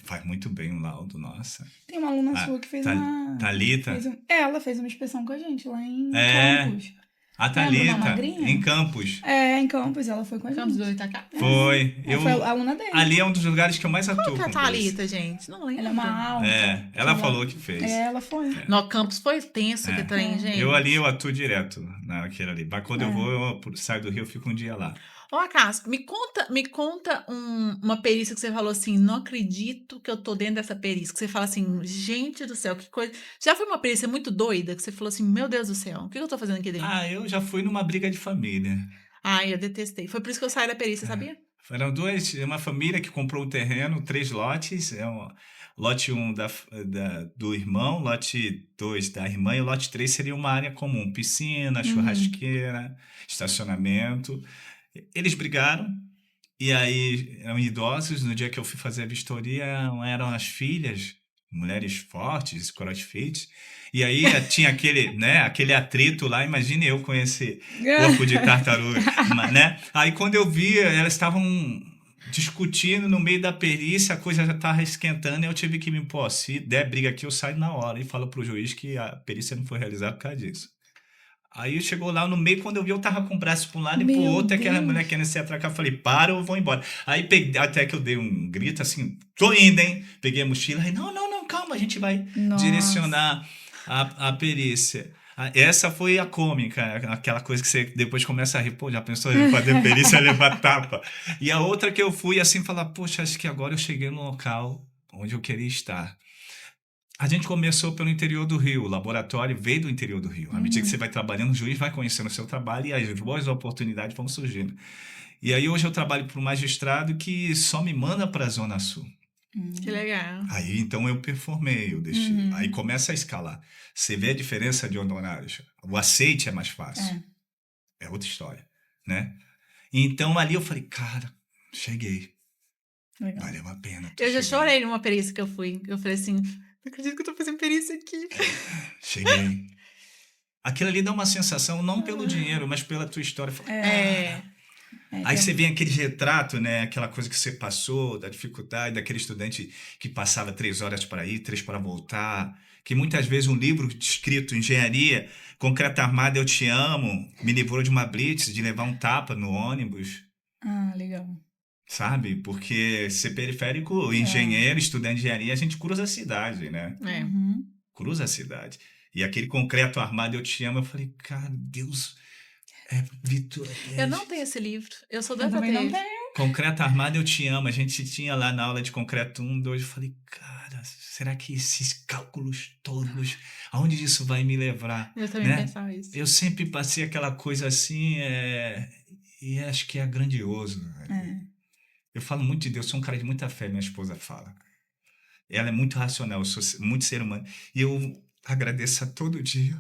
faz muito bem o laudo, nossa. Tem uma aluna sua que fez uma... Thalita. Ela fez uma inspeção com a gente lá em Campos. A Thalita, em Campos. Em Campos, ela foi com a gente. Campos do Itacá? Foi. Foi a aluna dele. Ali é um dos lugares que eu mais atuo. Qual que é a Thalita, gente? Não lembro. Ela é uma alta. Ela falou que fez. Ela foi. No Campos foi tenso que trem, gente. Eu atuo direto naquele ali. Mas quando eu vou, eu saio do Rio, eu fico um dia lá. Ô, Acácio, me conta uma perícia que você falou assim, não acredito que eu tô dentro dessa perícia. Que você fala assim, gente do céu, que coisa... Já foi uma perícia muito doida que você falou assim, meu Deus do céu, o que eu tô fazendo aqui dentro? Eu já fui numa briga de família. Eu detestei. Foi por isso que eu saí da perícia, sabia? Foram uma família que comprou um terreno, 3 lotes. Lote 1 do irmão, lote 2 da irmã e o lote 3 seria uma área comum. Piscina, churrasqueira, estacionamento. Eles brigaram e aí eram idosos. No dia que eu fui fazer a vistoria, eram as filhas, mulheres fortes, crossfit. E aí tinha aquele atrito lá. Imagine eu com esse corpo de tartaruga, né? Aí quando eu vi, elas estavam discutindo no meio da perícia, a coisa já estava esquentando e eu tive que se der briga aqui, eu saio na hora e falo pro juiz que a perícia não foi realizada por causa disso. Aí chegou lá no meio, quando eu vi, eu tava com o braço para um lado e pro outro, aquela mulher querendo se atracar, eu falei, para, eu vou embora. Aí até que eu dei um grito assim, tô indo, hein? Peguei a mochila, aí, não, calma, a gente vai direcionar a perícia. Essa foi a cômica, aquela coisa que você depois começa a rir, pô, já pensou em fazer perícia, levar tapa. E a outra que eu fui assim, falar, poxa, acho que agora eu cheguei no local onde eu queria estar. A gente começou pelo interior do Rio, o laboratório veio do interior do Rio. À medida que você vai trabalhando, o juiz vai conhecendo o seu trabalho e as boas oportunidades vão surgindo. E aí hoje eu trabalho para um magistrado que só me manda para a Zona Sul. Que legal. Aí então eu performei, eu deixei. Aí começa a escalar. Você vê a diferença de honorários. O aceite é mais fácil. É outra história, né? Então ali eu falei, cara, cheguei. Legal. Valeu a pena. Eu já chorei numa perícia que eu fui. Eu falei assim, não acredito que eu tô fazendo perícia aqui. Cheguei. Aquilo ali dá uma sensação, não pelo dinheiro, mas pela tua história. Aí você vê aquele retrato, né? Aquela coisa que você passou, da dificuldade, daquele estudante que passava 3 horas para ir, 3 para voltar. Que muitas vezes um livro escrito engenharia, concreto armado, eu te amo, me livrou de uma blitz, de levar um tapa no ônibus. Legal. Sabe? Porque ser periférico, engenheiro, estudante de engenharia, a gente cruza a cidade, né? Cruza a cidade. E aquele concreto armado, eu te amo, eu falei, cara, Deus... Vitor... Eu não tenho esse livro. Eu sou doida Eu pra também ter. não tenho. Concreto armado, eu te amo. A gente tinha lá na aula de concreto 1, 2, eu falei, cara, será que esses cálculos todos, aonde isso vai me levar? Eu também pensava isso. Eu sempre passei aquela coisa assim, e acho que é grandioso. Eu falo muito de Deus, sou um cara de muita fé, minha esposa fala. Ela é muito racional, eu sou muito ser humano. E eu agradeço a todo dia.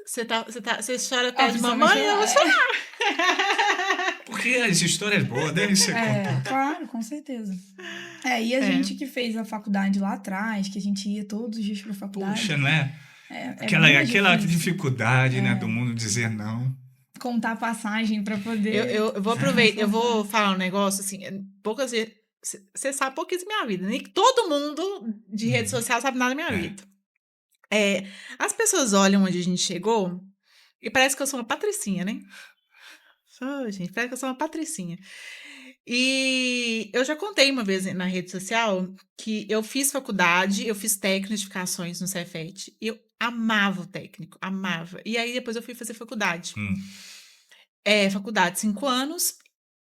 Você chora perto de mamãe, eu vou chorar. Porque as histórias boas devem ser contadas. Claro, com certeza. E a gente que fez a faculdade lá atrás, que a gente ia todos os dias pra faculdade. Puxa, não é? Aquela dificuldade, né, do mundo dizer não. Contar passagem pra poder... Eu vou aproveitar, eu vou falar um negócio, assim, poucas vezes... Você sabe pouquíssimo da minha vida. Nem todo mundo de rede social sabe nada da minha vida. As pessoas olham onde a gente chegou E parece que eu sou uma patricinha, né? Gente, parece que eu sou uma patricinha. E eu já contei uma vez na rede social que eu fiz faculdade, eu fiz técnico de edificações no Cefet. E eu amava o técnico, amava. E aí depois eu fui fazer faculdade. Faculdade, 5 anos.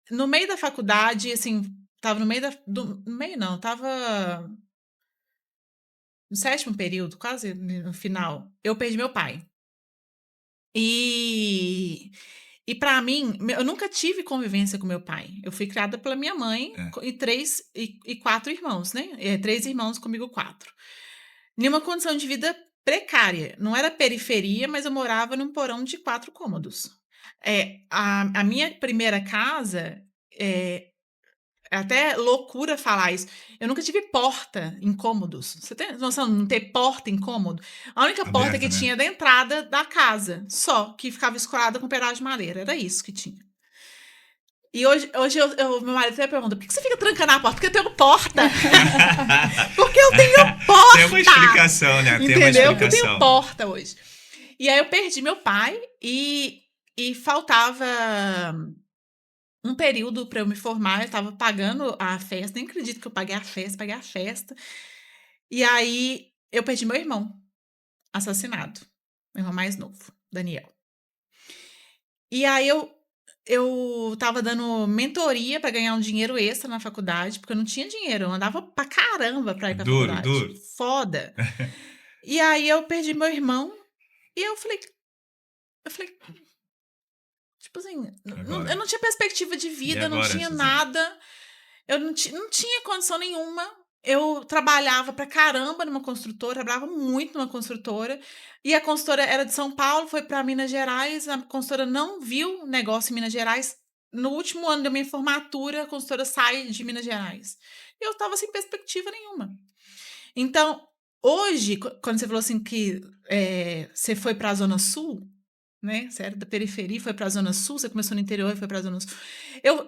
No meio da faculdade, assim, tava no meio no meio não, tava no 7º período, quase no final. Eu perdi meu pai. E para mim, eu nunca tive convivência com meu pai. Eu fui criada pela minha mãe e 4 irmãos, né? 3 irmãos, comigo 4. Numa condição de vida precária. Não era periferia, mas eu morava num porão de 4 cômodos. A minha primeira casa, é até loucura falar isso. Eu nunca tive porta em cômodos. Você tem noção de não ter porta em cômodo? A única porta que tinha da entrada da casa, só, que ficava escorada com pedaço de madeira. Era isso que tinha. E hoje meu marido até pergunta, por que você fica trancando a porta? Porque eu tenho porta. Porque eu tenho porta. Tem uma explicação, né? Entendeu? Tem uma explicação. Porque eu tenho porta hoje. E aí eu perdi meu pai e faltava um período para eu me formar, eu estava pagando a festa, nem acredito que eu paguei a festa. E aí eu perdi meu irmão, assassinado. Meu irmão mais novo, Daniel. E aí eu tava dando mentoria para ganhar um dinheiro extra na faculdade, porque eu não tinha dinheiro, eu andava pra caramba pra ir pra faculdade. Duro. Foda. E aí eu perdi meu irmão e eu falei, tipo assim, eu não tinha perspectiva de vida, não tinha nada. Eu não tinha condição nenhuma. Eu trabalhava pra caramba numa construtora, trabalhava muito numa construtora. E a construtora era de São Paulo, foi pra Minas Gerais. A construtora não viu negócio em Minas Gerais. No último ano da minha formatura, a construtora sai de Minas Gerais. E eu tava sem perspectiva nenhuma. Então, hoje, quando você falou assim que você foi pra Zona Sul, né? Você era da periferia, foi pra Zona Sul, você começou no interior e foi pra Zona Sul.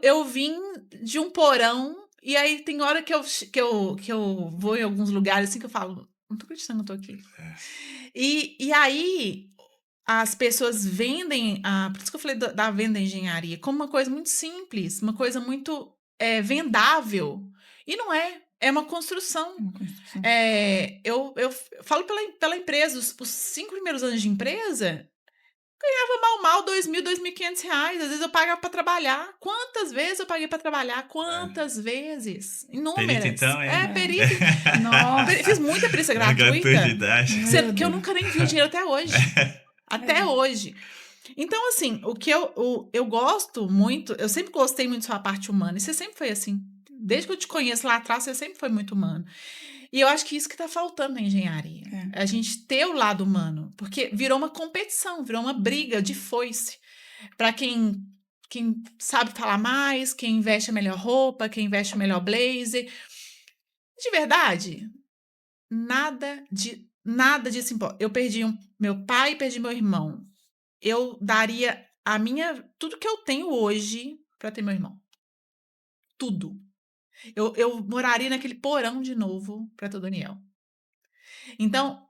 Eu vim de um porão, e aí tem hora que eu vou em alguns lugares assim que eu falo, não tô acreditando que eu tô aqui. E aí as pessoas vendem, por isso que eu falei da venda engenharia, como uma coisa muito simples, uma coisa muito vendável. E não é. É uma construção. Eu falo pela empresa, os 5 primeiros anos de empresa, ganhava mal R$2.000, R$2.500. Às vezes eu pagava para trabalhar. Quantas vezes eu paguei para trabalhar? Quantas vezes? Inúmeras. Perito, então, perito. Nossa. Fiz muita perícia gratuita. Que eu nunca nem vi o dinheiro até hoje. Até hoje. Então, assim, o que eu gosto muito, eu sempre gostei muito da sua parte humana. E você sempre foi assim. Desde que eu te conheço lá atrás, você sempre foi muito humano. E eu acho que isso que está faltando na engenharia. A gente ter o lado humano. Porque virou uma competição, virou uma briga de foice. Para quem sabe falar mais, quem veste a melhor roupa, quem veste o melhor blazer. De verdade, nada disso importa. Eu perdi meu pai e perdi meu irmão. Eu daria tudo que eu tenho hoje para ter meu irmão. Tudo. Eu moraria naquele porão de novo para ter o Daniel. Então,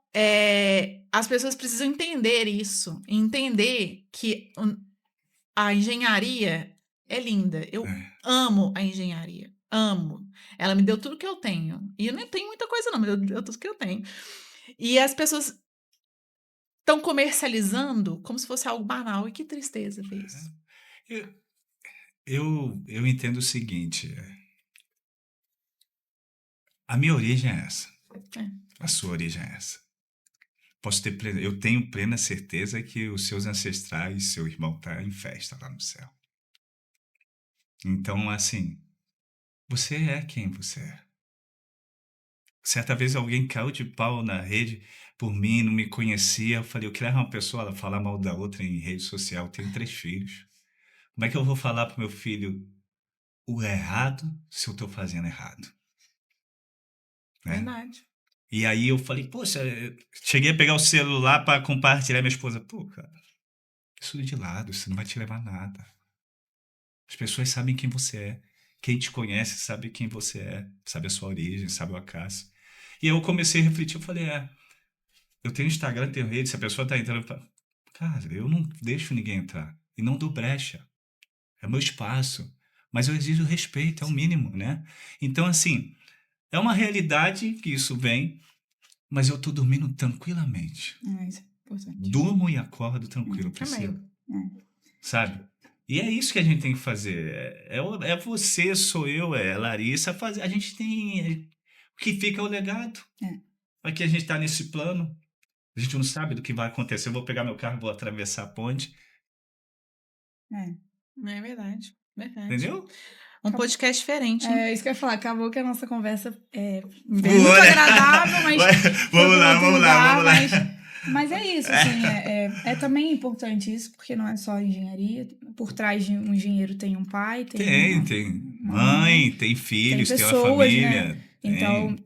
as pessoas precisam entender isso. Entender que a engenharia é linda. Eu amo a engenharia. Amo. Ela me deu tudo que eu tenho. E eu não tenho muita coisa, não, mas eu deu tudo que eu tenho. E as pessoas estão comercializando como se fosse algo banal. E que tristeza ver isso. Eu entendo o seguinte. A minha origem é essa. A sua origem é essa. Eu tenho plena certeza que os seus ancestrais, seu irmão está em festa lá no céu. Então, assim, você é quem você é. Certa vez alguém caiu de pau na rede por mim, não me conhecia. Eu falei, eu queria uma pessoa falar mal da outra em rede social. Eu tenho 3 filhos. Como é que eu vou falar pro meu filho o errado se eu estou fazendo errado? Né? Verdade. E aí eu falei, poxa, cheguei a pegar o celular para compartilhar. Minha esposa, pô, cara, isso de lado, isso não vai te levar a nada. As pessoas sabem quem você é. Quem te conhece sabe quem você é, sabe a sua origem, sabe o acaso. E eu comecei a refletir, eu falei, eu tenho Instagram, tenho rede, se a pessoa tá entrando, Cara, eu não deixo ninguém entrar. E não dou brecha. É meu espaço. Mas eu exijo respeito, é o mínimo, né? Então, assim, é uma realidade que isso vem, mas eu tô dormindo tranquilamente. Isso é importante. Durmo e acordo tranquilo, Também. Priscila. É. Sabe? E é isso que a gente tem que fazer. É você, sou eu, é a Larissa. A gente tem. O que fica é o legado. Aqui a gente tá nesse plano. A gente não sabe do que vai acontecer. Eu vou pegar meu carro, vou atravessar a ponte. É verdade. Verdade. Entendeu? Um podcast diferente, hein? É isso que eu ia falar. Acabou que a nossa conversa é Boa, muito né? agradável, mas foi Vamos pra lá, outro vamos lá, lugar, vamos lá. mas é isso, assim, é também importante isso, porque não é só engenharia. Por trás de um engenheiro tem um pai, Tem uma mãe, tem filhos, tem uma pessoas, né? família. Então,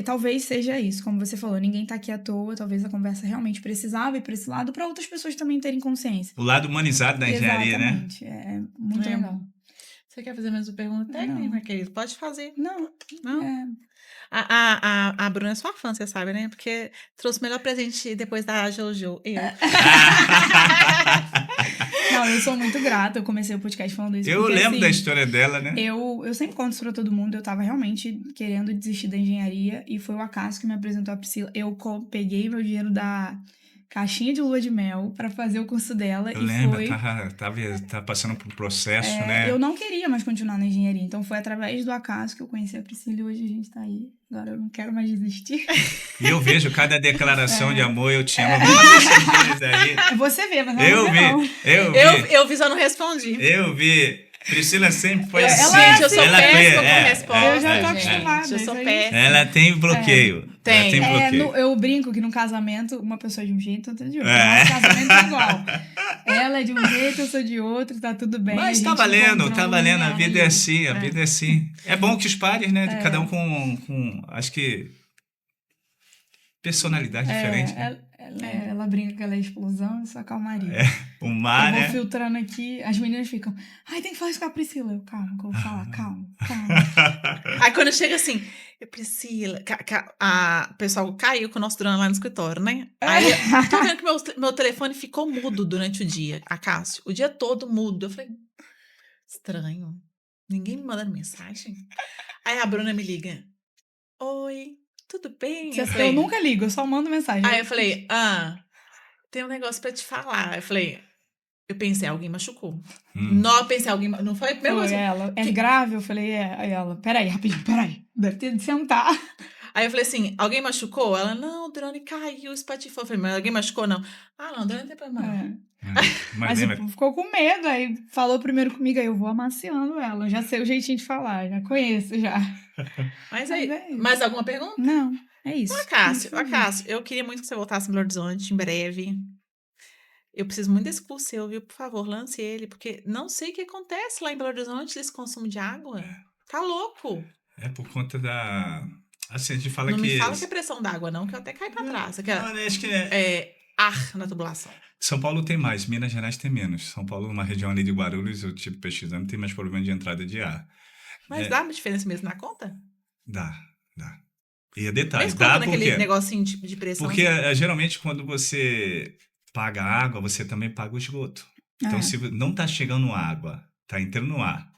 talvez seja isso, como você falou, ninguém tá aqui à toa, talvez a conversa realmente precisava ir para esse lado, para outras pessoas também terem consciência. O lado humanizado da engenharia, né? Exatamente, é muito legal. Você quer fazer mais uma pergunta técnica, querido? Pode fazer. Não. A Bruna é sua fã, você sabe, né? Porque trouxe o melhor presente depois da Jojo. Eu. Não, eu sou muito grata. Eu comecei o podcast falando isso. Eu porque, lembro assim, da história dela, né? Eu sempre conto isso pra todo mundo. Eu tava realmente querendo desistir da engenharia. E foi o Acácio que me apresentou a Priscila. Eu peguei meu dinheiro da caixinha de lua de mel pra fazer o curso dela. Eu e lembro, foi... tava passando por um processo, né? Eu não queria mais continuar na engenharia. Então foi através do Acácio que eu conheci a Priscila. E hoje a gente tá aí. Agora eu não quero mais desistir. E eu vejo cada declaração de amor, eu te amo. Muitas vezes aí. Você vê, mas Eu não. vi. Eu vi, só não respondi. Eu vi. Priscila sempre foi assim. Gente, eu sou Ela péssima com resposta. Eu já tô gente. acostumada. Eu sou isso aí. péssima. Ela tem bloqueio. Tem. Ela tem bloqueio. Eu brinco que no casamento, uma pessoa é de um jeito, outra de outro. É. Nosso casamento é igual. Ela é de um jeito, eu sou de outro, tá tudo bem. Mas a tá gente valendo, encontrou tá um valendo. A lugar vida é ali. assim, a vida é assim. É bom que os pares, né? Cada um com acho que, personalidade diferente. Né? Ela brinca que ela é explosão, eu sou a calmaria. O mar, Eu vou né? filtrando aqui, as meninas ficam, ai, tem que falar isso com a Priscila. Eu, calma, que eu vou falar, calma. Aí quando chega assim, Priscila, o pessoal caiu com o nosso drone lá no escritório, né? Aí eu tô vendo que meu telefone ficou mudo durante o dia, Acácio. O dia todo mudo. Eu falei, estranho. Ninguém me mandando mensagem. Aí a Bruna me liga. Oi, tudo bem? Eu nunca ligo, eu só mando mensagem. Aí eu falei, tem um negócio pra te falar. Eu pensei, alguém machucou. Não, eu pensei, alguém... Não foi a primeira Foi coisa. ela, é grave? Eu falei, Aí ela, peraí, rapidinho, peraí. Deve ter de sentar. Aí eu falei assim, alguém machucou? Ela, não, o drone caiu, espatifou. Eu falei, mas alguém machucou, não? Não, o drone não tem problema, não. Mas ficou com medo, aí falou primeiro comigo, aí eu vou amaciando ela. Eu já sei o jeitinho de falar, já conheço, já. Mas aí, mais alguma pergunta? Não, é isso. Acácio, eu queria muito que você voltasse no Belo Horizonte em breve. Eu preciso muito desse curso seu, viu? Por favor, lance ele, porque não sei o que acontece lá em Belo Horizonte desse consumo de água. Tá louco. É por conta da... Assim, a gente fala não que... me fala que é pressão d'água, não, que eu até caio pra trás. Acho que Ar na tubulação. São Paulo tem mais, Minas Gerais tem menos. São Paulo, uma região ali de Guarulhos, eu tive pesquisando, tem mais problema de entrada de ar. Mas dá uma diferença mesmo na conta? Dá. E detalhe, Mesmo dá naquele porque... negocinho de pressão. Porque geralmente quando você paga água, você também paga o esgoto. Então, se não tá chegando água, tá entrando ar,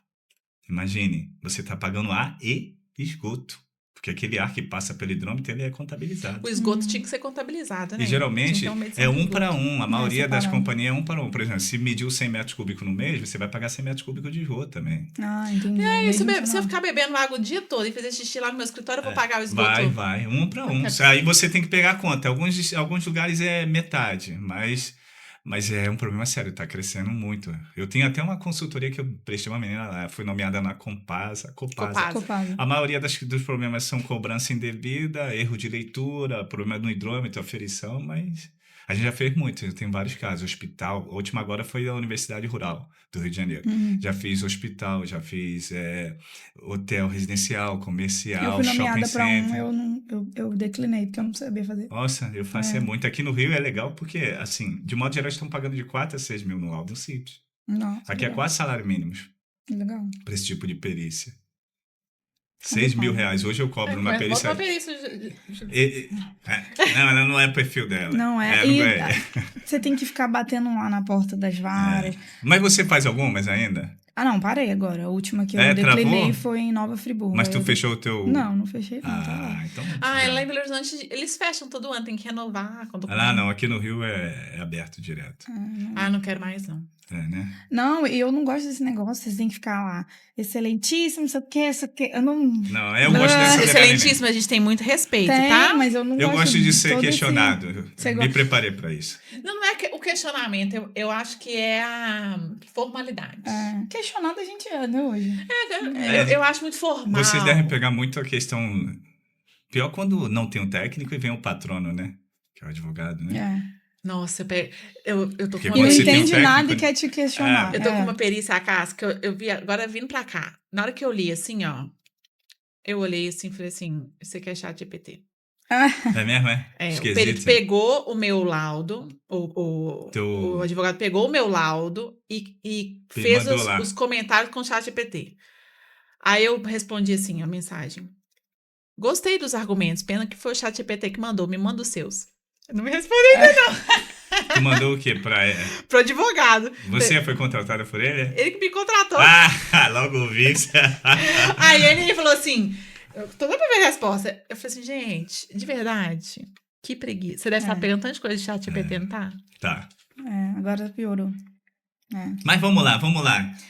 imagine, você tá pagando ar e esgoto. Porque aquele ar que passa pelo hidrômetro, ele é contabilizado. O esgoto tinha que ser contabilizado, né? E geralmente é 1 para 1. A maioria das companhias é 1 para 1. Por exemplo, se mediu 100 metros cúbicos no mês, você vai pagar 100 metros cúbicos de esgoto também. Entendi. Se eu ficar bebendo água o dia todo e fazer xixi lá no meu escritório, eu vou pagar o esgoto? Vai. 1 para 1. Aí você tem que pegar a conta. Alguns lugares é metade, mas é um problema sério, tá crescendo muito. Eu tenho até uma consultoria que eu prestei uma menina lá, foi nomeada na Copasa. A maioria dos problemas são cobrança indevida, erro de leitura, problema no hidrômetro, aferição, mas a gente já fez muito, tem vários casos. Hospital, a última agora foi a Universidade Rural do Rio de Janeiro. Já fiz hospital, já fiz hotel residencial, comercial, shopping center. Eu fui nomeada para eu declinei, porque eu não sabia fazer. Nossa, eu faço muito. Aqui no Rio é legal porque, assim, de modo geral, estão pagando de 4 a 6 mil no laudo simples. Nossa, aqui legal. é quase salário mínimo. Legal. Para esse tipo de perícia. R$6.000. Hoje eu cobro uma Bota perícia. uma perícia. Não, ela não é o perfil dela. Não é. Ela E não é. você tem que ficar batendo lá na porta das varas. Mas você faz algumas ainda? Ah, não, parei agora. A última que eu Travou? declinei foi em Nova Friburgo. Mas Aí tu eu- fechou o teu... Não fechei não, tá lá. então... Lá em Belo Horizonte, eles fecham todo ano, tem que renovar. Quando Não, aqui no Rio é aberto direto. não quero mais, não. Né? Não, eu não gosto desse negócio, vocês têm que ficar lá. Excelentíssimo, não sei o que. Eu não. Não, eu gosto dessa Excelentíssimo, a gente tem muito respeito, Tem, tá? mas eu não Eu gosto de ser todo questionado. Você Me gosta- preparei para isso. Não é o questionamento, eu acho que é a formalidade. Questionado a gente é, né, hoje? Eu acho muito formal. Vocês devem pegar muito a questão... Pior quando não tem um técnico e vem o patrono, né? Que é o advogado, né? Nossa, eu tô Porque com E uma não você tem um entende técnico, nada e né? quer te questionar. Eu tô com uma perícia a casa que eu vi agora vindo pra cá. Na hora que eu li assim, ó, eu olhei assim e falei assim: você quer chat GPT? É mesmo, é? O perito pegou o meu laudo, o advogado pegou o meu laudo e fez os comentários com o chat GPT. Aí eu respondi assim a mensagem: gostei dos argumentos, pena que foi o chat GPT que mandou, me manda os seus. Eu não me respondeu ainda não. Tu mandou o quê? Pro advogado. Você foi contratada por ele? Ele que me contratou. Logo ouvi. Aí ele falou assim, tô dando pra ver a resposta. Eu falei assim, gente, de verdade, que preguiça. Você deve estar pegando tanta coisa de chat GPT, não tá? Tá. Agora piorou. Mas vamos lá.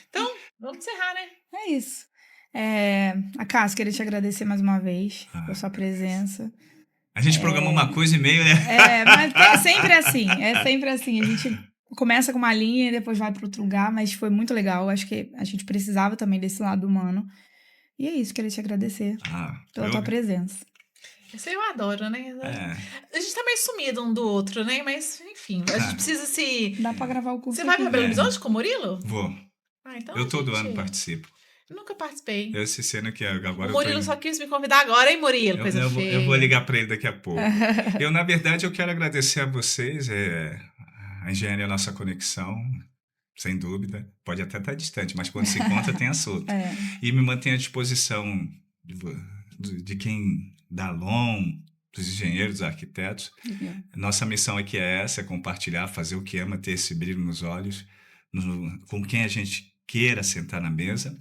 Então, vamos encerrar, né? É isso. A Cássia, queria te agradecer mais uma vez pela sua presença. A gente programou 1h30, né? Mas é sempre assim. A gente começa com uma linha e depois vai para outro lugar, mas foi muito legal. Acho que a gente precisava também desse lado humano. E é isso, queria te agradecer pela tua presença. Isso eu adoro, né? A gente tá meio sumido um do outro, né? Mas, enfim, a gente precisa se... Dá pra gravar o curso. Você vai pra Belo Horizonte com o Murilo? Vou. Então eu todo ano participo. Nunca participei. Eu sei cena que agora o Murilo só quis me convidar agora, hein, Murilo? Coisa feia. Eu vou ligar para ele daqui a pouco. Na verdade, eu quero agradecer a vocês. A engenharia é a nossa conexão, sem dúvida. Pode até estar distante, mas quando se encontra, tem assunto. E me mantém à disposição de quem dá LOM, dos engenheiros, dos arquitetos. Nossa missão aqui é essa, é compartilhar, fazer o que ama, ter esse brilho nos olhos, com quem a gente queira sentar na mesa,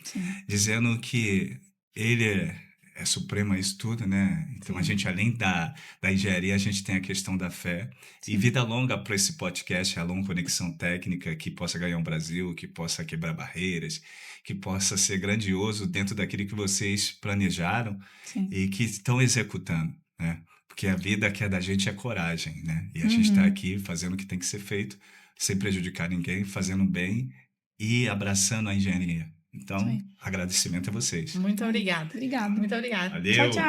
dizendo que ele é supremo a isso tudo, né? Então, a gente, além da engenharia, a gente tem a questão da fé. E vida longa para esse podcast, a Alon Conexão Técnica, que possa ganhar um Brasil, que possa quebrar barreiras, que possa ser grandioso dentro daquilo que vocês planejaram e que estão executando, né? Porque a vida que é da gente é coragem, né? E a gente está aqui fazendo o que tem que ser feito, sem prejudicar ninguém, fazendo bem e abraçando a engenharia. Então, agradecimento a vocês. Muito obrigada. Obrigada. Muito obrigada. Valeu. Tchau, tchau.